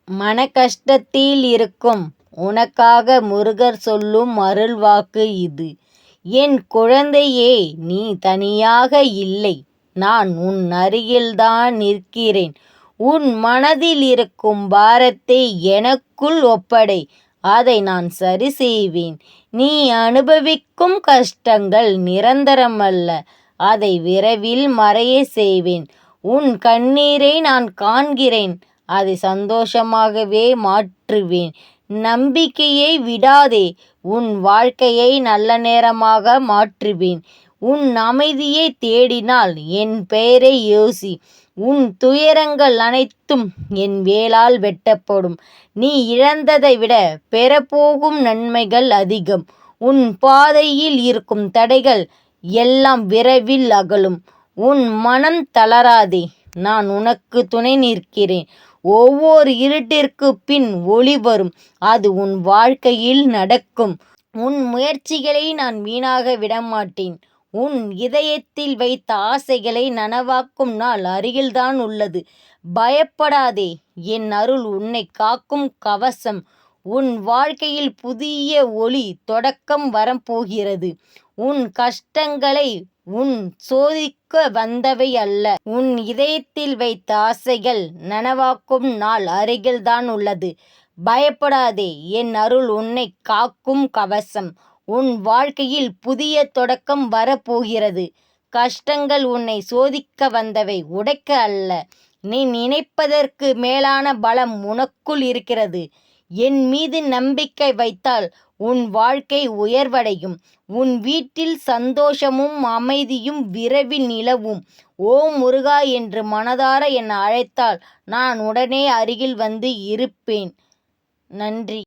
மன கஷ்டத்தில் இருக்கும் உனக்காக முருகர் சொல்லும் அருள்வாக்கு இது. என் குழந்தையே, நீ தனியாக இல்லை. நான் உன் அருகில்தான் நிற்கிறேன். உன் மனதில் இருக்கும் பாரத்தை எனக்குள் ஒப்படை. அதை நான் சரி செய்வேன். நீ அனுபவிக்கும் கஷ்டங்கள் நிரந்தரமல்ல. அதை விரைவில் மறையச் செய்வேன். உன் கண்ணீரை நான் காண்கிறேன். அதை சந்தோஷமாகவே மாற்றுவேன். நம்பிக்கையை விடாதே. உன் வாழ்க்கையை நல்ல நேரமாக மாற்றுவேன். உன் அமைதியை தேடினால் என் பெயரை யோசி. உன் துயரங்கள் அனைத்தும் என் வேலால் வெட்டப்படும். நீ இழந்ததை விட பெறப்போகும் நன்மைகள் அதிகம். உன் பாதையில் இருக்கும் தடைகள் எல்லாம் விரைவில் அகலும். உன் மனம் தளராதே. நான் உனக்கு துணை நிற்கிறேன். ஒவ்வொரு இருட்டிற்கு பின் ஒளி வரும். அது உன் வாழ்க்கையில் நடக்கும். உன் முயற்சிகளை நான் வீணாக விடமாட்டேன். உன் இதயத்தில் வைத்த ஆசைகளை நனவாக்கும் நாள் அருகில்தான் உள்ளது. பயப்படாதே. என் அருள் உன்னை காக்கும் கவசம். உன் வாழ்க்கையில் புதிய ஒளி தொடக்கம் வரப்போகிறது. உன் கஷ்டங்களை உன் சோதிக்க வந்தவை அல்ல. உன் இதயத்தில் வைத்த ஆசைகள் நனவாக்கும் நாள் அருகில்தான் உள்ளது. பயப்படாதே. என் அருள் உன்னை காக்கும் கவசம். உன் வாழ்க்கையில் புதிய தொடக்கம் வரப்போகிறது. கஷ்டங்கள் உன்னை சோதிக்க வந்தவை, உடைக்க அல்ல. நீ நினைப்பதற்கு மேலான பலம் உனக்குள் இருக்கிறது. என் மீது நம்பிக்கை வைத்தால் உன் வாழ்க்கை உயர்வடையும். உன் வீட்டில் சந்தோஷமும் அமைதியும் விரைவில் நிலவும். ஓ முருகா என்று மனதார என்னை அழைத்தால் நான் உடனே அருகில் வந்து இருப்பேன். நன்றி.